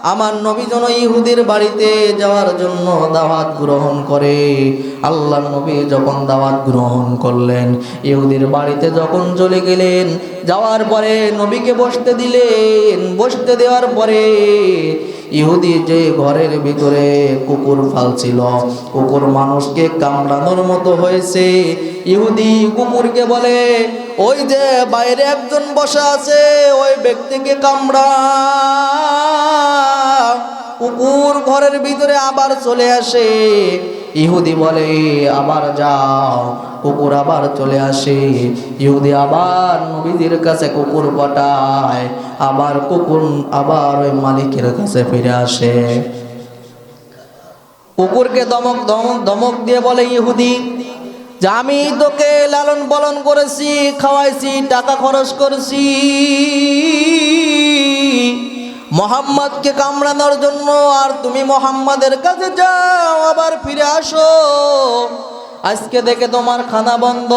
আমার নবী যেন ইহুদির বাড়িতে যাওয়ার জন্য দাওয়াত গ্রহণ করে। আল্লাহর নবী যখন দাওয়াত গ্রহণ করলেন, ইহুদির বাড়িতে যখন চলে গেলেন, যাওয়ার পরে নবীকে বসতে দিলেন। বসতে দেওয়ার পরে ইহুদি যে ঘরের ভিতরে কুকুর ফালছিল, কুকুর মানুষকে কামড়ানোর মতো হয়েছে। ইহুদি কুকুরকে বলে, ওই যে বাইরে একজন বসা আছে, ওই ব্যক্তিকে কামড়া। কুকুর ঘরের ভিতরে আবার চলে আসে। ইহুদি বলে, আবার যাও। কুকুর আবার চলে আসে। ইহুদি আবার নবীজির কাছে কুকুর পাঠায়। আবার কুকুর আবার ওই মালিকের কাছে ফিরে আসে। কুকুরকে ধমক দিয়ে বলে ইহুদি, যে আমি তোকে লালন পালন করেছি, খাওয়াইছি, টাকা খরচ করেছি মোহাম্মদকে কামড়ানোর জন্য, আর তুমি মোহাম্মদের কাছে যাও, আবার ফিরে আসো। আজকে দেখে তোমার খানা বন্ধ,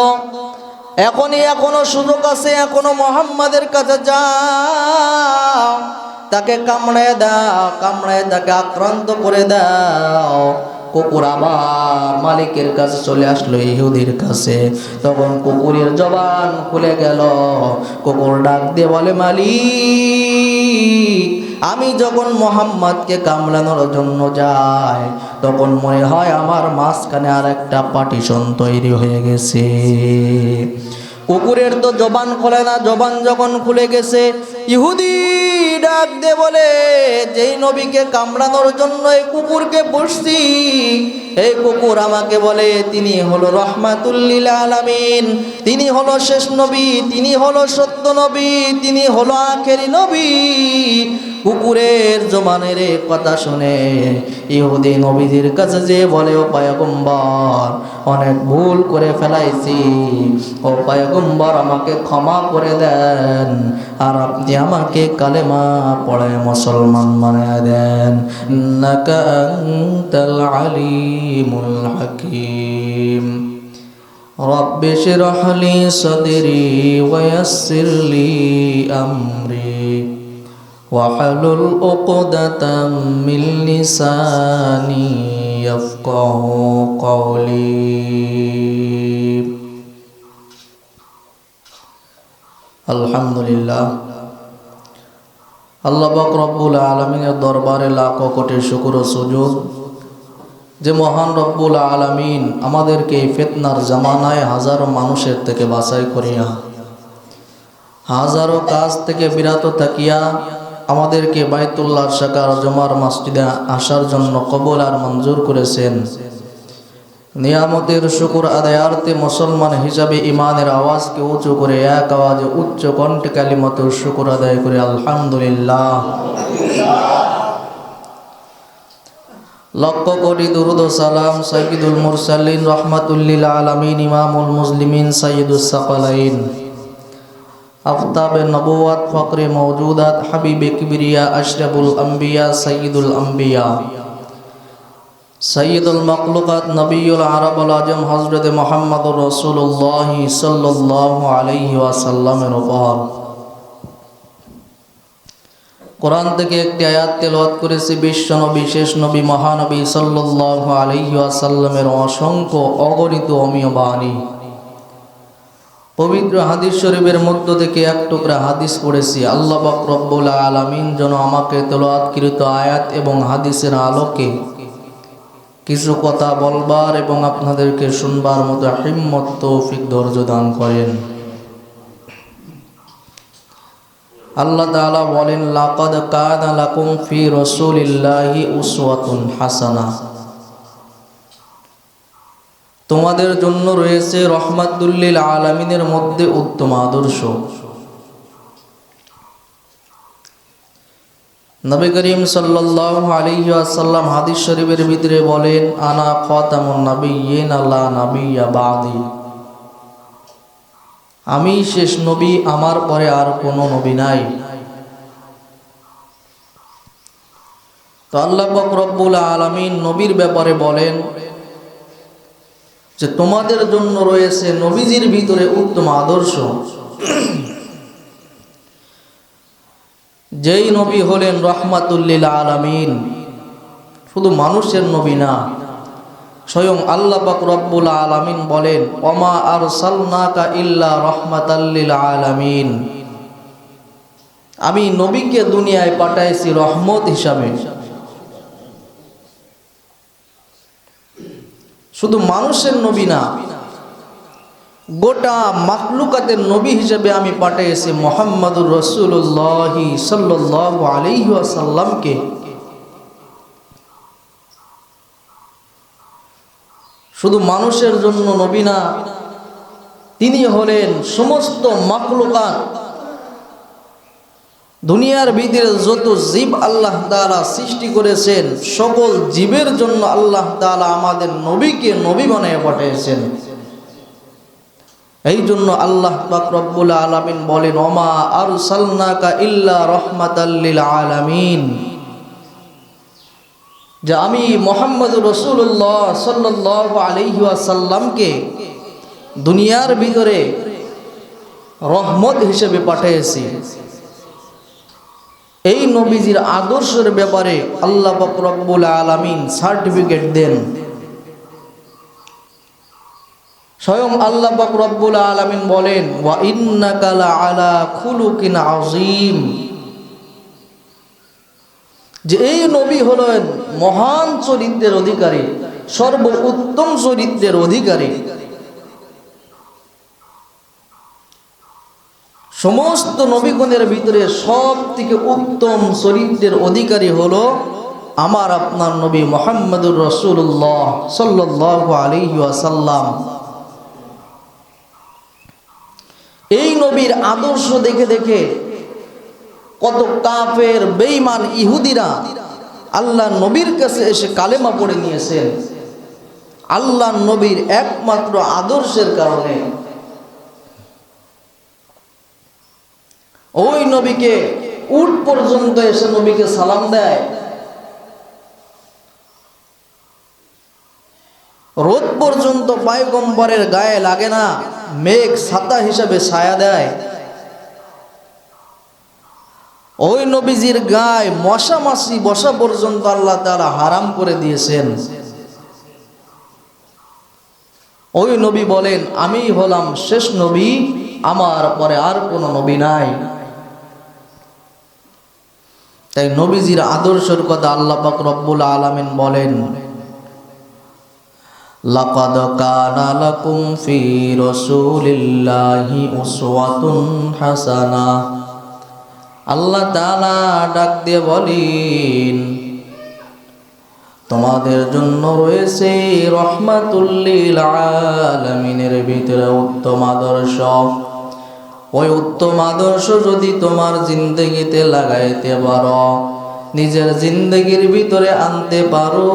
এখনো সুযোগ আছে, এখনো মোহাম্মদের কাছে যাও, তাকে কামড়ায় দাও, কামড়ায় তাকে আক্রান্ত করে দাও। কুকুর আবার মালিকের কাছে চলে আসলো, ইহুদির কাছে। তখন কুকুরের জবান খুলে গেল। কুকুর ডাক দিয়ে বলে, মালিক, আমি যখন মোহাম্মদকে কামড়ানোর জন্য যাই, তখন মনে হয় আমার মাঝখানে আর একটা পার্টিশন তৈরি হয়ে গেছে। কুকুরের তো জবান খোলে না, জবান যখন খুলে গেছে, ইহুদি ডাক দে বলে, যেই নবীকে কামড়ানোর জন্য এই কুকুরকে বসছি, এই কুকুর আমাকে বলে তিনি হলো রহমাতুল লিল আলামিন, তিনি হলো শেষ নবী, তিনি হলো সত্য নবী, তিনি হলো আখেরি নবী। কুকুরের জবানের কথা শুনে ইহুদি নবীজির কাছে যে বলে, ও পয়গম্বর, অনেক ভুল করে ফেলাইছি, ও পয়গম্বর আমাকে ক্ষমা করে দেন, আর আপনি আমাকে কালেমা পড়ে মুসলমান বানিয়ে দেন। ইন্নাকা আনতাল আলিমুল হাকিম। রব্বি শরহ লি সদরি ওয়া ইয়াসসির লি আমরি ওয়াহলুল উকদাতাম মিন লিসানি ইয়াফকাহু কওলি। আলহামদুলিল্লাহ, আল্লাহ পাক রব্বুল আলামিনের দরবারে লাখো কোটি শুকর ও সুজুদ, যে মহান রব্বুল আলামিন আমাদেরকে এই ফিতনার জামানায় হাজারো মানুষের থেকে বাছাই করিয়া, হাজারো কাজ থেকে বিরত থাকিয়া আমাদেরকে বাইতুল্লাহর শাকার জমার মসজিদে আসার জন্য কবুল আর মঞ্জুর করেছেন। নিয়ামতের শুকর আদায়ার্থে মুসলমান হিসাবে ইমানের আওয়াজকে উঁচু করে এক আওয়াজে উচ্চ কণ্ঠে কালিমাতুর শুকর আদায় করে আলহামদুলিল্লাহ। লক্ষ কোটি দুরুদ ও সালাম সাইয়্যিদুল মুরসালিন রাহমাতুল লিল আলামিন ইমামুল মুসলিমিন সাইয়্যিদুস সাকালাইন আফতাবে নবুওয়াত ফকরে মওজুদাত হাবিবে কিবরিয়া আশরাফুল আম্বিয়া সাইয়্যিদুল আম্বিয়া সৈয়দুল মখলুকাত নবিউল আরবুল আজম হযরত মুহাম্মদুর রাসূলুল্লাহ সাল্লাল্লাহু আলাইহি ওয়াসাল্লামের উপর কোরআন থেকে একটি আয়াত তেলাওয়াত করেছি। বিশ্ব নবী, শেষ নবী, মহানবী সাল্লাল্লাহু আলাইহি ওয়াসাল্লামের অসংখ্য অগণিত অমীয় বাণী, পবিত্র হাদিস শরীফের মধ্য থেকে এক টুকরা হাদিস পড়েছি। আল্লাহ পাক রব্বুল আলামিন যেন আমাকে তেলাওয়াতকৃত আয়াত এবং হাদিসের আলোকে কিছু কথা বলবার এবং আপনাদেরকে শুনবার মতো হিম্মত, তৌফিক, ধৈর্য দান করেন। আল্লাহ তাআলা বলেন, লাকাদ কানা লাকুম ফি রাসূলিল্লাহি উসওয়াতুন হাসানাহ, তোমাদের জন্য রয়েছে রহমাতুল লিল আলামিনের মধ্যে উত্তম আদর্শ। নবী করিম সাল্লাল্লাহু আলাইহি ওয়াসাল্লাম হাদিস শরীফের ভিতরে বলেন, আনা খাতামুন নাবিয়্যিন লা নাবিয়্যা বাদি, আমি শেষ নবী, আমার পরে আর কোনো নবী নাই। তো আল্লাহ পাক রব্বুল আলামিন নবীর ব্যাপারে বলেন যে তোমাদের জন্য রয়েছে নবীজির ভিতরে উত্তম আদর্শ। যেই নবী হলেন রহমাতুল লিল আলামিন, শুধু মানুষের নবী না, স্বয়ং আল্লাহ পাক রব্বুল আলামিন বলেন ওমা আরসালনাকা ইল্লা রাহমাতাল লিল আলামিন, আমি নবীকে দুনিয়ায় পাঠাইছি রহমত হিসাবে। শুধু মানুষের নবী না, গোটা মাখলুকাতের নবী হিসেবে আমি পাঠিয়েছি মুহাম্মদুর রাসূলুল্লাহ সাল্লাল্লাহু আলাইহি ওয়াসাল্লামকে। শুধু মানুষের জন্য নবী না, তিনি হলেন সমস্ত মাখলুকাত, দুনিয়ার ভিতরে যত জীব আল্লাহ তাআলা সৃষ্টি করেছেন সকল জীবের জন্য আল্লাহ তাআলা আমাদের নবীকে নবী বানিয়ে পাঠিয়েছেন। এই জন্য আল্লাহ পাক রব্বুল আলামিন বলেন ওমা আরসালনাকা ইল্লা রাহমাতাল লিল আলামিন, যে আমি মুহাম্মদুর রাসূলুল্লাহ সাল্লাল্লাহু আলাইহি ওয়াসাল্লামকে দুনিয়ার ভিতরে রহমত হিসেবে পাঠিয়েছি। এই নবীজির আদর্শের ব্যাপারে আল্লাহ পাক রব্বুল আলামিন সার্টিফিকেট দেন। স্বয়ং আল্লাহ পাক রব্বুল আলামিন বলেন ওয়া ইন্নাকা লাআলা খুলুকিন আযীম, যে এই নবী হলেন মহান চরিত্রের অধিকারী, সর্বোত্তম চরিত্রের অধিকারী। সমস্ত নবীগণের ভিতরে সব থেকে উত্তম চরিত্রের অধিকারী হলো আমার আপনার নবী মুহাম্মদুর রাসূলুল্লাহ সাল্লাল্লাহু আলাইহি ওয়াসাল্লাম। এই নবীর আদর্শ দেখে দেখে কত কাফের বেঈমান ইহুদিরা আল্লাহ নবীর কাছে এসে কালেমা পড়ে নিয়েছেন আল্লাহ নবীর একমাত্র আদর্শের কারণে। ওই নবীকে উট পর্যন্ত এসে নবীকে সালাম দেয়, রোদ পর্যন্ত পয়গম্বরের গায়ে লাগে না, মেঘ ছাতা হিসাবে ছায়া দেয়। ওই নবীজির গায়ে মশা মাছি বসা পর্যন্ত আল্লাহ তাআলা হারাম করে দিয়েছেন। ওই নবী বলেন আমি হলাম শেষ নবী, আমার পরে আর কোনো নবী নাই। তাই নবীজির আদর্শের কথা আল্লাহ পাক রব্বুল আলামিন বলেন লাকাদ কানা লাকুম ফি রাসূলিল্লাহি উসওয়াতুন হাসানাহ। আল্লাহ তাআলা ডাক দিয়ে বলেন তোমাদের জন্য রয়েছে রহমাতুল লিল আলামিনের ভিতরে উত্তম আদর্শ। ওই উত্তম আদর্শ যদি তোমার জিন্দেগিতে লাগাইতে পারো, নিজের জিন্দেগির ভিতরে আনতে পারো,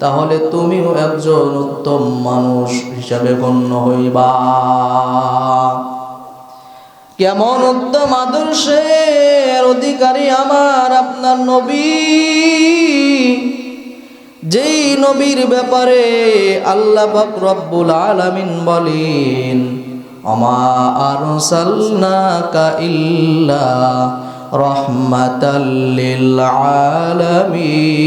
তাহলে তুমিও একজন উত্তম মানুষ হিসাবে গণ্য হইবা। কেমন উত্তম আদর্শের অধিকারী আমার আপনার নবী, যেই নবীর ব্যাপারে আল্লাহ পাক রব্বুল আলামিন বলেন ওমা আরসালনাকা ইল্লা রাহমাতাল লিল আলামিন।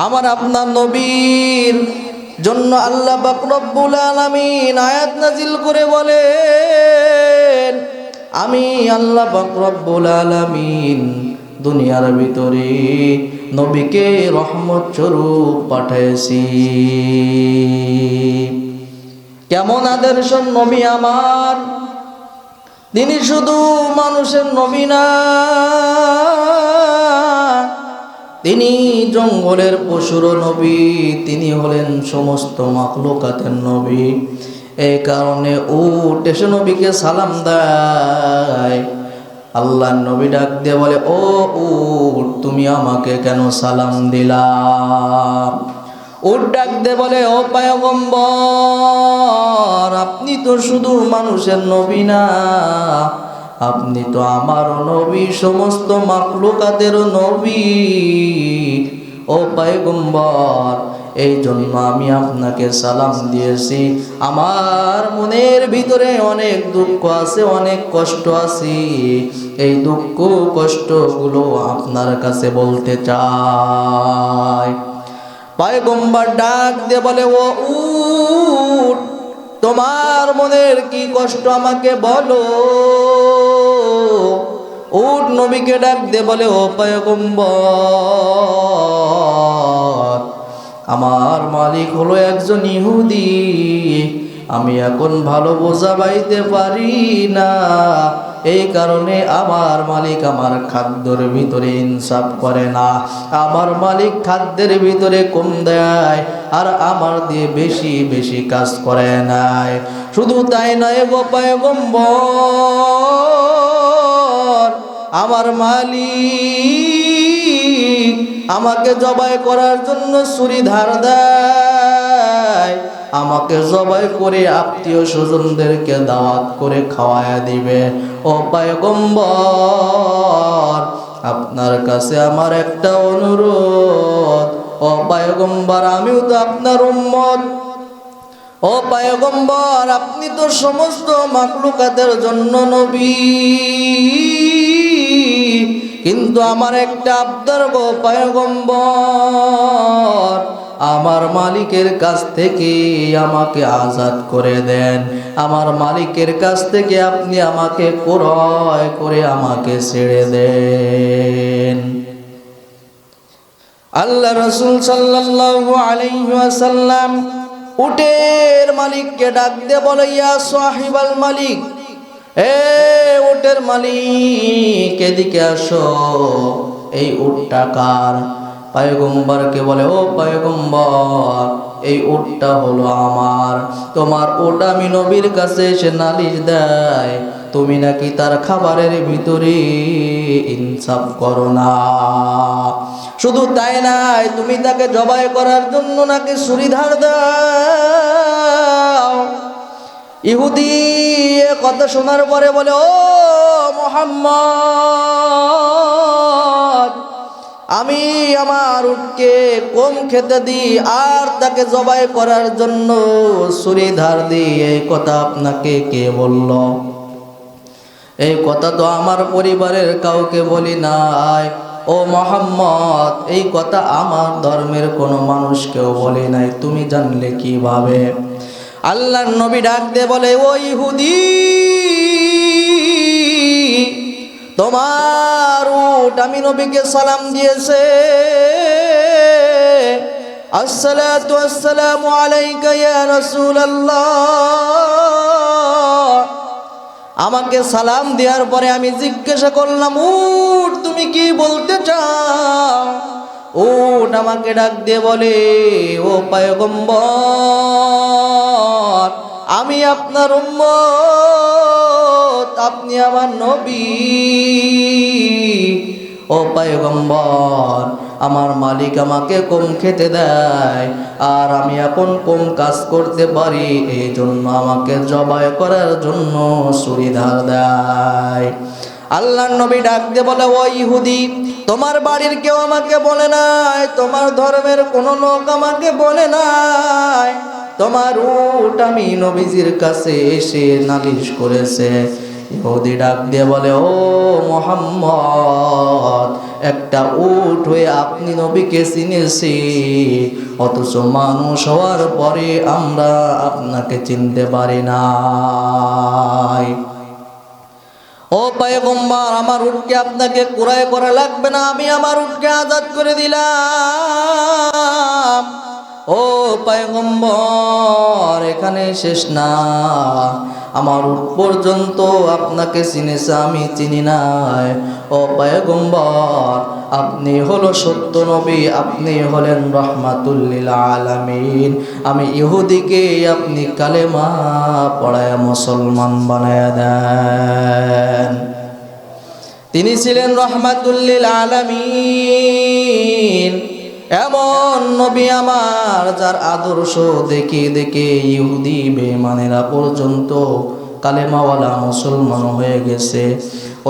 আমার আপনার নবীর জন্য আল্লাহ পাক রব্বুল আলামিন আয়াত নাজিল করে বলেন আমি আল্লাহ পাক রব্বুল আলামিন দুনিয়ার ভিতরে নবীকে রহমত স্বরূপ পাঠাইছি। কেমন আদর্শ নবী আমার, তিনি শুধু মানুষের নবী না, তিনি জঙ্গলের পশুর নবী, তিনি হলেন সমস্ত মাখলুকাতের নবী। এই কারণে উট এসে নবীকে সালাম দেয়। আল্লাহ নবী ডাক দিয়ে বলে ও উট তুমি আমাকে কেন সালাম দিলা? উট ডাক দিয়ে বলে ও পয়গম্বর আপনি তো শুধু মানুষের নবী না, আপনি তো আমারও নবী, সমস্ত মাখলুকাতেরও নবী। ও পয়গম্বর এই জন্য আমি আপনাকে সালাম দিয়েছি। আমার মনের ভিতরে অনেক দুঃখ আছে, অনেক কষ্ট আছে, এই দুঃখ কষ্টগুলো আপনার কাছে বলতে চাই। পয়গম্বর ডাক দিয়ে বলে, ও উট, তোমার মনের কি কষ্ট আমাকে বলো। উট নবীকে ডাক দিয়ে বলে, ও পয়গম্বর, আমার মালিক হলো একজন ইহুদি, আমি এখন ভালো বোঝা বাইতে পারি না, এই কারণে আমার মালিক আমার খাদ্যের ভিতরে ইনসাফ করে না, আমার মালিক খাদ্যের ভিতরে কম দেয় আর আমার দিয়ে বেশি বেশি কাজ করে নাই। শুধু তাই নয় গো পয়গম্বর, আমার মালিক আমাকে জবাই করার জন্য ছুরি ধার দেয়, আমাকে জবাই করে আত্মীয় স্বজনদেরকে দাওয়াত করে খাওয়ায়া দিবে। ও পয়গম্বর, আপনার কাছে আমার একটা অনুরোধ। ও পয়গম্বর, আমিও তো আপনার উম্মত। ও পয়গম্বর, আপনি তো সমস্ত মাখলুকাতের জন্য নবী, কিন্তু আমার একটা আবদার গো পয়গম্বর, আমার মালিকের কাছ থেকে আমাকে আজাদ করে দেন, আমার মালিকের কাছ থেকে আপনি আমাকে ক্রয় করে আমাকে ছেড়ে দেন। আল্লাহ রাসূল সাল্লাল্লাহু আলাইহি ওয়াসাল্লাম উটের মালিককে ডাক দিয়ে বলে, ইয়া সাহিবাল মালিক, এ উটের মালিক, এদিকে আসো, এই উটটা কার? পয়গম্বরকে বলে, ও পয়গম্বর, এই উটটা হলো আমার। তোমার উট আমি নবীর কাছে এসে নালিশ দেয়, তুমি নাকি তার খাবারের ভিতরে ইনসাফ করো না। শুধু তাই নাই, তুমি তাকে জবাই করার জন্য নাকি ছুরি ধার দাও। ইহুদি এ কথা শোনার পরে বলে, ও মুহাম্মদ, আমি আমার উটকে কম খেতে দিই আর তাকে জবাই করার জন্য ছুরি ধার দিই, এই কথা আপনাকে কে বলল? এই কথা তো আমার পরিবারের কাউকে বলি নাই। ও মুহাম্মদ, এই কথা আমার ধর্মের কোনো মানুষকেও বলি নাই, তুমি জানলে কিভাবে? আল্লাহর নবী ডাক দিয়ে বলে, ও ইহুদি, তোমার উট আমি নবীকে সালাম দিয়েছে, আসসালাতু আসসালামু আলাইকা ইয়া রাসূলুল্লাহ। আমাকে সালাম দেওয়ার পরে আমি জিজ্ঞাসা করলাম, উট তুমি কি বলতে চাও? উট আমাকে ডাক দিয়ে বলে, ও পয়গম্বর, আমি আপনার উম্মত, আপনি আমার নবী। ও পয়গম্বর, আমার মালিক আমাকে কম খেতে দেয় আর আমি এখন কম কাজ করতে পারি, এই জন্য আমাকে জবাই করার জন্য ছুরি ধার দেয়। আল্লাহর নবী ডাক দিয়ে বলে, ও ইহুদি, তোমার বাড়ির কেউ আমাকে বলে নাই, তোমার ধর্মের কোনো লোক আমাকে বলে নাই, তোমার উট আমি নবীজির কাছে এসে নালিশ করেছে। ইহুদি ডাক দিয়ে বলে, ও মুহাম্মদ, একটা উট হয়ে আপনি নবীকে চিনেছি, অথচ মানুষ হওয়ার পরে আমরা আপনাকে চিনতে পারি নাই। ও পয়গম্বর, আমার উটকে আপনাকে ক্রয় করা লাগবে না, আমি আমার উটকে আজাদ করে দিলাম। ও পয়গম্বর, এখানে শেষ না, আমার উট পর্যন্ত আপনাকে চিনেছে, আমি চিনি নাই। ও পয়গম্বর, আপনি হলো সত্য নবী, আপনি হলেন রহমাতুল লিল আলামিন। আমি ইহুদিকে আপনি কালেমা পড়ায় মুসলমান বানায় দেন। তিনি ছিলেন রহমাতুল লিল আলামিন, এমন নবী আমার যার আদর্শ দেখে দেখে ইহুদি বেঈমানেরা পর্যন্ত কালেমাওয়ালা মুসলমান হয়ে গেছে।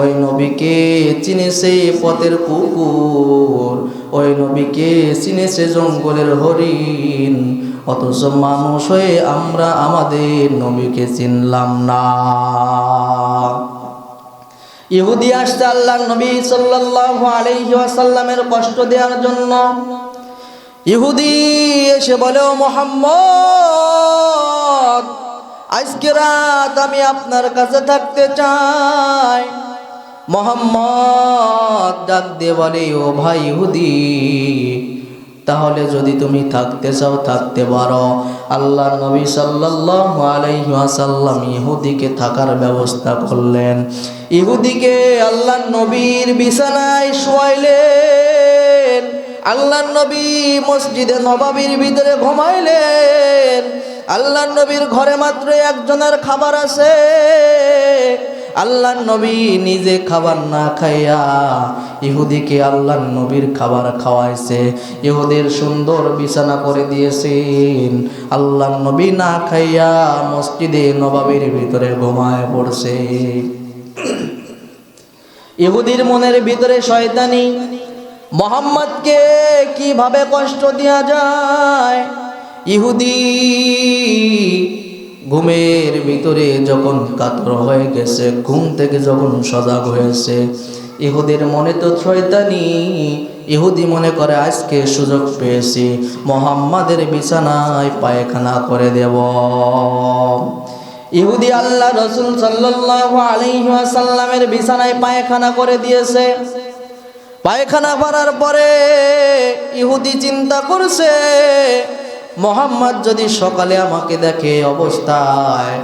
ওই নবীকে চিনেছে পথের কুকুর, ওই নবীকে চিনেছে জঙ্গলের হরিণ, অথচ মানুষ হয়ে আমরা আমাদের নবীকে চিনলাম না। ইহুদি আসছে আল্লাহর নবী সাল্লাল্লাহু আলাইহি ওয়াসাল্লামের কষ্ট দেওয়ার জন্য। ইহুদি এসে বলে, ও মুহাম্মদ, আজকে রাত আমি আপনার কাছে থাকতে চাই। মুহাম্মদ ডাক দিয়ে বলে, ও ভাই ইহুদি, তাহলে যদি তুমি থাকতে চাও থাকতে পারো। আল্লাহর নবী সাল্লাল্লাহু আলাইহি ওয়াসাল্লাম ইহুদিকে থাকার ব্যবস্থা করলেন। ইহুদিকে আল্লাহর নবীর বিছানায় শোয়াইলেন। আল্লাহর নবী মসজিদে নববীর ভিতরে ঘুমাইলেন। আল্লাহর নবীর ঘরে মাত্র একজনের খাবার আছে। আল্লাহর নবী নিজে খাবার না খাইয়া ইহুদিকে আল্লাহর নবীর খাবার খাওয়াইছে। ইহুদির সুন্দর বিছানা করে দিয়েছেন। আল্লাহর নবী না খাইয়া মসজিদে নববীর ভিতরে ঘুমায় পড়ছে। ইহুদির মনের ভিতরে শয়তানি, মুহাম্মদকে কিভাবে কষ্ট দেয়া যায়। ইহুদি ঘুমের ভিতরে যখন কাতর হয়ে গেছে, ঘুম থেকে যখন সজাগ হয়েছে, ইহুদির মনে তো শয়তানি। ইহুদি মনে করে আজকে সুযোগ পেয়েছি, মুহাম্মাদের বিছানায় পায়খানা করে দেব। ইহুদি আল্লাহ রাসূল সাল্লাল্লাহু আলাইহি ওয়াসাল্লামের বিছানায় পায়খানা করে দিয়েছে। পায়খানা করার পরে ইহুদি চিন্তা করছে, মুহাম্মদ যদি সকালে আমাকে দেখে অবস্থায়,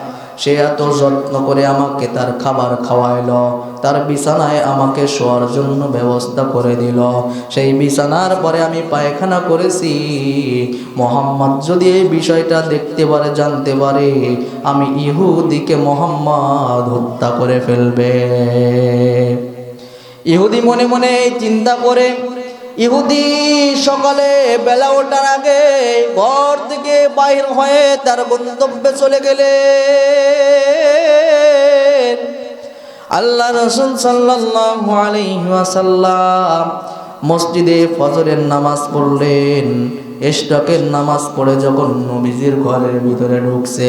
সে এত যত্ন করে আমাকে তার খাবার খাওয়াইলো, তার বিছানায় আমাকে শোয়ার জন্য ব্যবস্থা করে দিল, সেই বিছানার পরে আমি পায়খানা করেছি, মুহাম্মদ যদি এই বিষয়টা দেখতে পারে, জানতে পারে, আমি ইহুদিকে মুহাম্মদ হত্যা করে ফেলবে। ইহুদি মনে মনে চিন্তা করে ইহুদি সকালে বেলা ওঠার আগে ঘর থেকে বাইর হয়ে তার গন্তব্যে চলে গেলেন। আল্লাহ রাসূল সাল্লাল্লাহু আলাইহি ওয়াসাল্লাম মসজিদে ফজরের নামাজ পড়লেন। ইশরাকের নামাজ পড়ে যখন নবীজির ঘরের ভিতরে ঢুকছে,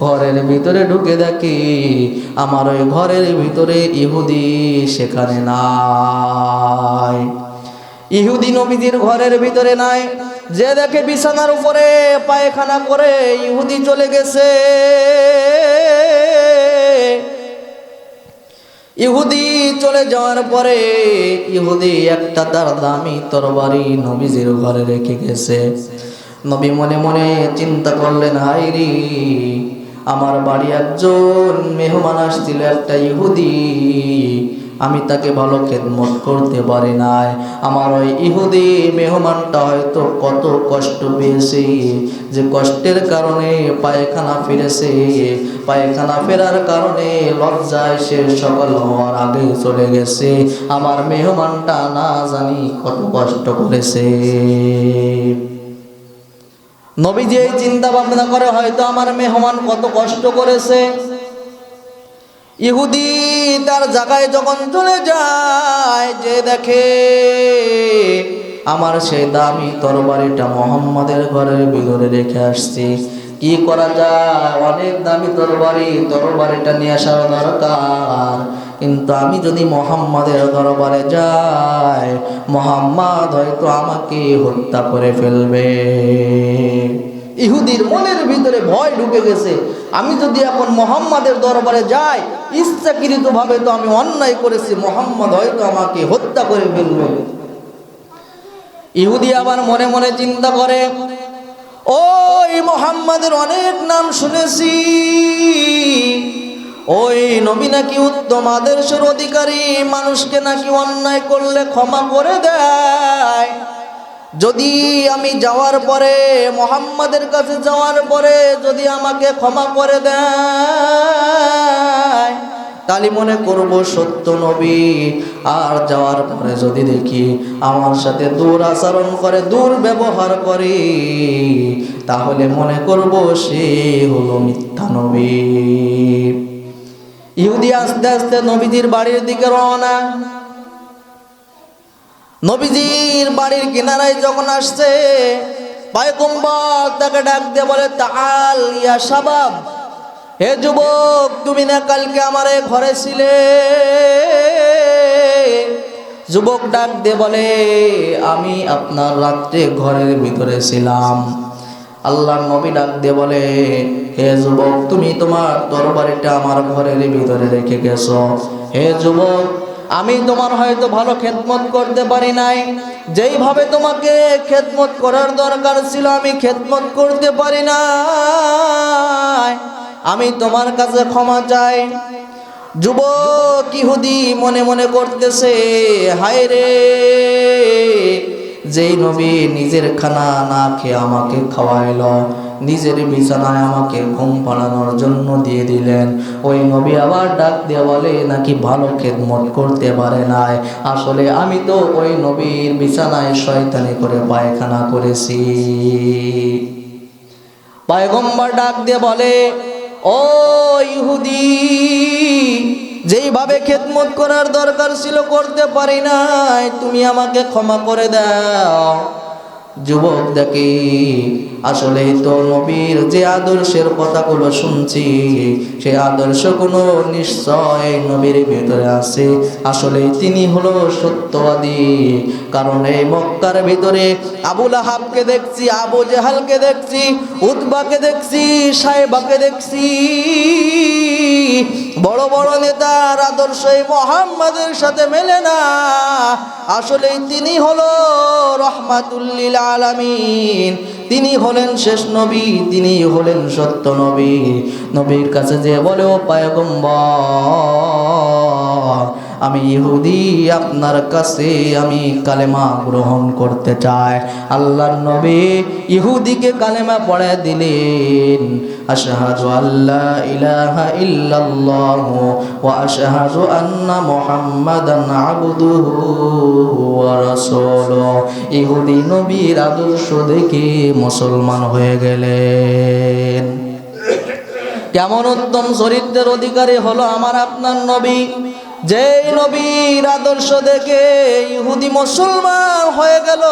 ঘরের ভিতরে ঢুকে দেখি আমার ওই ঘরের ভিতরে ইহুদি সেখানে নাই। ইহুদি নবীজির ঘরের ভিতরে নাই। যে দেখে বিছানার উপরে পায়খানা করে ইহুদি চলে গেছে। ইহুদি চলে যাওয়ার পরে ইহুদি একটা তার দামি তরবারি নবীজির ঘরে রেখে গেছে। নবী মনে মনে চিন্তা করলেন, হায়রে, আমার বাড়ি একজন মেহমান আসছিল, একটা ইহুদি, আমি তাকে ভালো খেদমত করতে পারি নাই। আমার ওই ইহুদি মেহমানটা হয়তো কত কষ্ট পেয়েছে, যে কষ্টের কারণে পায়খানা ফিরেছে, পায়খানা ফেরার কারণে লজ্জায় সে সকাল হওয়ার আগে চলে গেছে। আমার মেহমানটা না জানি কত কষ্ট করেছে। নবীজি এই চিন্তা ভাবনা করে, হয়তো আমার মেহমান কত কষ্ট করেছে। ইহুদি তার জায়গায় যখন চলে যায়, যে দেখে আমার সেই দামি তরবারিটা মুহাম্মাদের ঘরের ভিতরে রেখে আসছি, কি করা যায়, অনেক দামি তরবারিটা নিয়ে আসার দরকার, কিন্তু আমি যদি মুহাম্মাদের দরবারে যাই, মুহাম্মাদ হয়তো আমাকে হত্যা করে ফেলবে। ইহুদির মনের ভিতরে ভয় ঢুকে গেছে, আমি যদি এখন মুহাম্মাদের দরবারে যাই, ইচ্ছাকৃতভাবে তো আমি অন্যায় করেছি, মুহাম্মদ হয়তো আমাকে হত্যা করে ফেলবে। ইহুদি আবার মনে মনে চিন্তা করে, ওই মুহাম্মাদের অনেক নাম শুনেছি, ওই নবী নাকি উত্তম আদর্শের অধিকারী, মানুষকে নাকি অন্যায় করলে ক্ষমা করে দেয়। যদি আমি যাওয়ার পরে, মুহাম্মাদের কাছে যাওয়ার পরে যদি আমাকে ক্ষমা করে দেয়, তাহলে মনে করব সত্য নবী। আর যাওয়ার পরে যদি দেখি আমার সাথে দুরাচরণ করে, দুর্ব্যবহার করে, তাহলে মনে করব সে হলো মিথ্যা নবী। ইহুদি আস্তে আস্তে নবীজির বাড়ির দিকে রওনা। নবীজির বাড়ির কিনারায় যখন আসছে, পয়গম্বর তাকে ডাক দিয়ে বলে, তাআল ইয়া শাবাব, হে যুবক, তুমি না কালকে আমার ঘরে ছিলে? যুবক ডাক দিয়ে বলে, আমি আপনার রাত্রে ঘরের ভিতরে ছিলাম। আল্লাহর নবী ডাক দিয়ে বলে, হে যুবক, তুমি তোমার তরবারিটা আমার ঘরের ভিতরে রেখে গেছো। হে যুবক, আমি তোমার হয়তো ভালো খেদমত করতে পারি নাই, যেইভাবে তোমাকে খেদমত করার দরকার ছিল আমি খেদমত করতে পারি নাই, আমি তোমার কাছে ক্ষমা চাই। যুবক ইহুদি মনে মনে করতেছে, হায় রে, যেই নবী নিজের খানা না খেয়ে আমাকে খাওয়াইলো, নিজের বিছানায় আমাকে ঘুম পাড়ানোর জন্য দিয়ে দিলেন, ওই নবী আবার ডাক দিয়ে বলে নাকি ভালো খেদমত করতে পারে নাই। আসলে আমি তো ওই নবীর বিছানায় শয়তানি করে পায়খানা করেছি। পয়গম্বর ডাক দিয়ে বলে, ও ইহুদি, যেইভাবে খেদমত করার দরকার ছিল করতে পারি নাই, তুমি আমাকে ক্ষমা করে দাও। যুবক দেখি আসলে তো নবীর যে আদর্শের কথাগুলো শুনছি, সে আদর্শ কোনো নিশ্চয় নবীর ভিতরে আছে। আসলে তিনি হলো সত্যবাদী। কারণ এই মক্কার ভিতরে আবু লাহাবকে দেখছি, আবু জেহালকে দেখছি, উতবাকে দেখছি, সাইবাকে দেখছি, বড় বড় নেতার আদর্শ এই মুহাম্মাদের সাথে মেলে না। আসলে তিনি হলো রহমাতুল লিল আলামিন, তিনি হলেন শেষ নবী, তিনি হলেন সত্য নবী। নবীর কাছে যে বলে, ও পয়গম্বর, আমি ইহুদি, আপনার কাছে আমি কালেমা গ্রহণ করতে চাই। আল্লাহর নবী ইহুদিকে কালেমা পড়ায় দিলেন, আশহাদু আল্লা ইলাহা ইল্লাল্লাহু ওয়া আশহাদু আন্না মুহাম্মাদান আবদুহু ওয়া রাসূলুহু। ইহুদি নবীর আদর্শ দেখে মুসলমান হয়ে গেলেন। কেমন উত্তম চরিত্রের অধিকারী হলো আমার আপনার নবী, যে নবীর আদর্শ দেখে ইহুদি মুসলমান হয়ে গেল,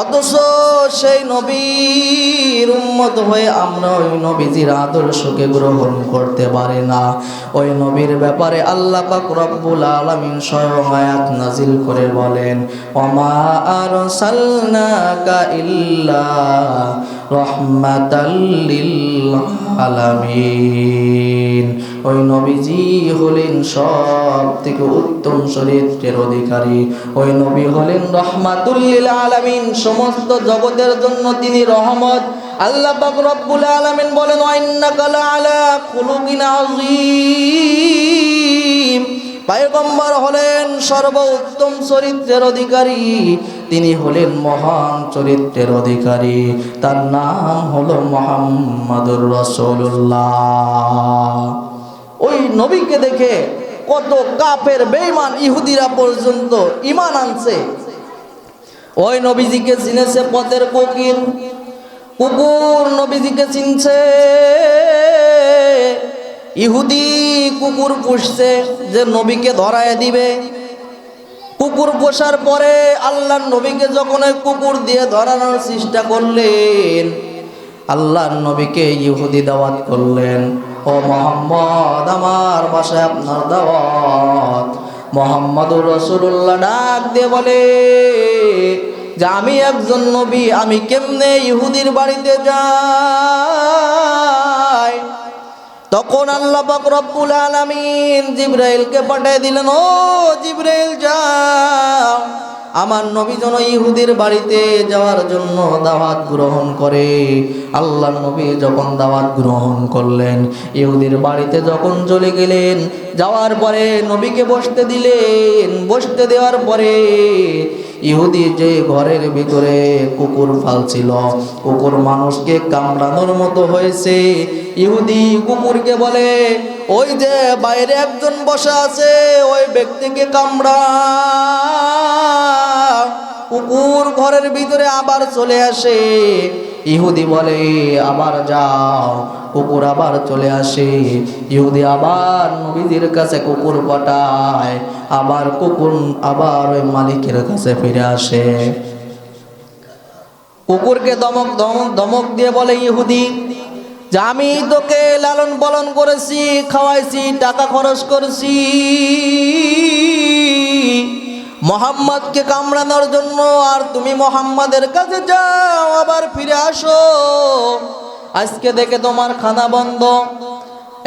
অথচ সেই নবীর উম্মত হয়ে আমরা ওই নবীজির আদর্শকে গ্রহণ করতে পারি না। ওই নবীর ব্যাপারে আল্লাহ পাক রব্বুল আলামিন স্বয়ং আয়াত নাজিল করে বলেন, ওমা আরসালনাকা ইল্লা রাহমাতাল লিল আলামিন। ওই নবীজি হলেন সব থেকে উত্তম চরিত্রের অধিকারী। ওই নবী হলেন রহমাতুল লিল আলামিন, সমস্ত জগতের জন্য তিনি রহমত। আল্লাহ পাক রব্বুল আলামিন বলেন, ওয়া ইন্নাকা লাআলা খুলুকিন আযীম। পয়গম্বর হলেন সর্বোত্তম চরিত্রের অধিকারী, তিনি হলেন মহান চরিত্রের অধিকারী, তার নাম হলো মুহাম্মাদুর রাসূলুল্লাহ। ওই নবীকে দেখে কত কাফের বেঈমান ইহুদিরা পর্যন্ত ঈমান আনছে। ওই নবীজিকে চিনেছে পথের ফকির, কুকুর নবীজিকে চিনছে। ইহুদি কুকুর পুষছে যে নবীকে ধরায় দিবে। কুকুর পোষার পরে আল্লাহর নবীকে যখন ওই কুকুর দিয়ে ধরানোর চেষ্টা করলেন, আল্লাহর নবীকে ইহুদি দাওয়াত করলেন, ও মুহাম্মদ, আমার বাসায় আপনার দাওয়াত। মুহাম্মাদুর রাসূলুল্লাহ ডাক দিয়ে বলে যে আমি একজন নবী, আমি কেমনে ইহুদির বাড়িতে যাই? তখন আল্লাহ পাক রব্বুল আলামিন জিবরাইলকে পাঠিয়ে দিলেন, ও জিবরাইল, যাও, আমার নবী যেন ইহুদির বাড়িতে যাওয়ার জন্য দাওয়াত গ্রহণ করে। আল্লাহর নবী যখন দাওয়াত গ্রহণ করলেন, ইহুদির বাড়িতে যখন চলে গেলেন, যাওয়ার পরে নবীকে বসতে দিলেন। বসতে দেওয়ার পরে ইহুদি যে ঘরের ভিতরে কুকুর পালছিল, কুকুর মানুষকে কামড়ানোর মতো হয়েছে। ইহুদি কুকুরকে বলে, ওই যে বাইরে একজন বসা আছে, ওই ব্যক্তিকে কামড়া। কুকুর ঘরের ভিতরে আবার চলে আসে। ইহুদি বলে আবার যাও, কুকুর আবার চলে আসে। ইহুদি আবার নবীজির কাছে কুকুর পাঠায়, আবার কুকুর আবার ওই মালিকের কাছে ফিরে আসে। কুকুরকে ধমক দিয়ে বলে ইহুদি যে আমি তোকে লালন পালন করেছি, খাওয়াইছি, টাকা খরচ করেছি মোহাম্মদকে কামড়ানোর জন্য, আর তুমি মোহাম্মদের কাছে যাও আবার ফিরে আসো। আজকে দেখে তোমার খানা বন্ধ,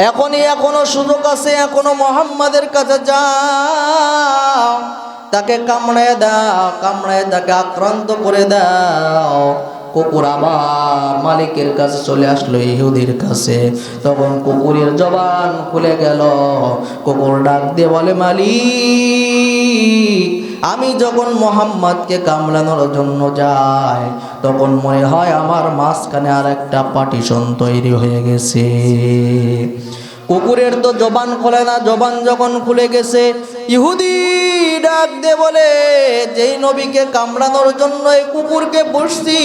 এখনো সুযোগ আছে, এখনো মোহাম্মদের কাছে যাও, তাকে কামড়ায় দাও, কামড়ায় তাকে আক্রান্ত করে দাও। কুকুর আবার মালিকের কাছে চলে আসলো, ইহুদির কাছে। তখন কুকুরের জবান খুলে গেল। কুকুর ডাক দিয়ে বলে মালিক, আমি যখন মোহাম্মদকে কামড়ানোর জন্য যাই, তখন মনে হয় আমার মাঝখানে আর একটা পার্টিশন তৈরি হয়ে গেছে। কুকুরের তো জবান খোলে না, জবান যখন খুলে গেছে, ইহুদি ডাক দে বলে যেই নবীকে কামড়ানোর জন্য এই কুকুরকে বসছি,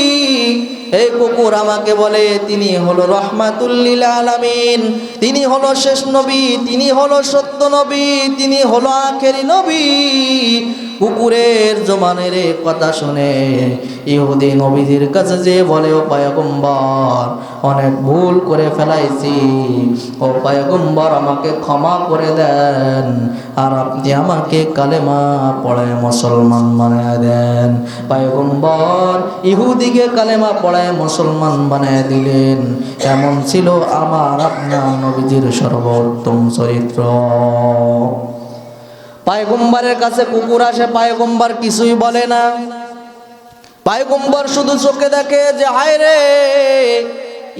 এই কুকুর আমাকে বলে তিনি হলো রহমাতুল লিল আলামিন, তিনি হলো শেষ নবী, তিনি হলো সত্য নবী, তিনি হলো আখেরি নবী। কুকুরের জবানের কথা শুনে ইহুদি নবীজির কাছে যে বলে ও পয়গম্বর, অনেক ভুল করে ফেলাইছি, ও পয়গম্বর আমাকে ক্ষমা করে দেন, আর আপনি আমাকে কালেমা পড়ায় মুসলমান বানায় দেন। পয়গম্বর ইহুদিকে কালেমা পড়ায় মুসলমান বানায় দিলেন। এমন ছিল আমার আপনার নবীজির সর্বোত্তম চরিত্র। পয়গম্বরের কাছে কুকুর আসে, পয়গম্বর কিছুই বলে না। পয়গম্বর শুধু চোখে দেখে যে হায় রে,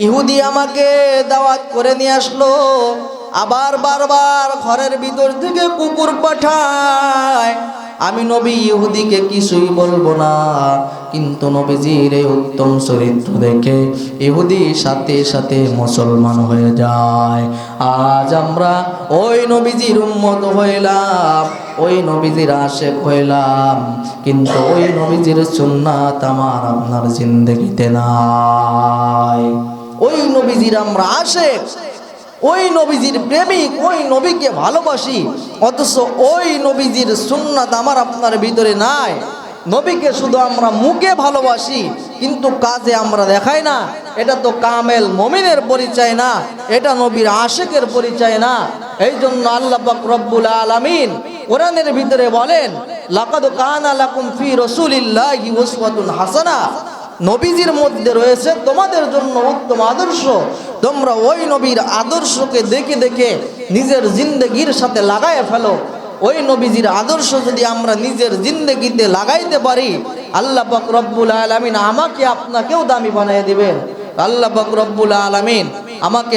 ইহুদি আমাকে দাওয়াত করে নিয়ে আসলো, আবার বারবার ঘরের ভিতর থেকে কুকুর পাঠায়। আমি নবী ইহুদিকে কিছুই বলবো না, কিন্তু নবীজির এই উত্তম চরিত্র দেখে ইহুদি সাথে সাথে মুসলমান হয়ে যায়। আজ আমরা ওই নবীজির উম্মত হইলাম, ওই নবীজির আশেক হইলাম, কিন্তু ওই নবীজির সুন্নাত আমার আপনার জিন্দেগিতে নাই। ওই নবীজির আমরা আশেক, ওই নবীজির প্রেমিক, ওই নবীকে ভালোবাসি, অথচ ওই নবীজির সুন্নাত আমার আপনার ভিতরে নাই। নবীকে শুধু আমরা মুখে ভালোবাসি, কিন্তু কাজে আমরা দেখাই না। এটা তো কামেল মুমিনের পরিচয় না, এটা নবীর আশিকের পরিচয় না। এই জন্য আল্লাহ পাক রব্বুল আলামিন কোরআনের ভিতরে বলেন, লাকাদ কানা লাকুম ফি রাসূলিল্লাহি উসওয়াতুন হাসানাহ, নবীজির মধ্যে রয়েছে তোমাদের জন্য উত্তম আদর্শ। তোমরা ওই নবীর আদর্শকে দেখে দেখে নিজের জিন্দেগির সাথে লাগায় ফেলো। ওই নবীজির আদর্শ যদি আমরা নিজের জিন্দেগিতে লাগাইতে পারি, আল্লাহ পাক রব্বুল আলামিন আমাকে আপনাকেও দামি বানিয়ে দিবেন। আল্লাহ পাক রব্বুল আলামিন আমাকে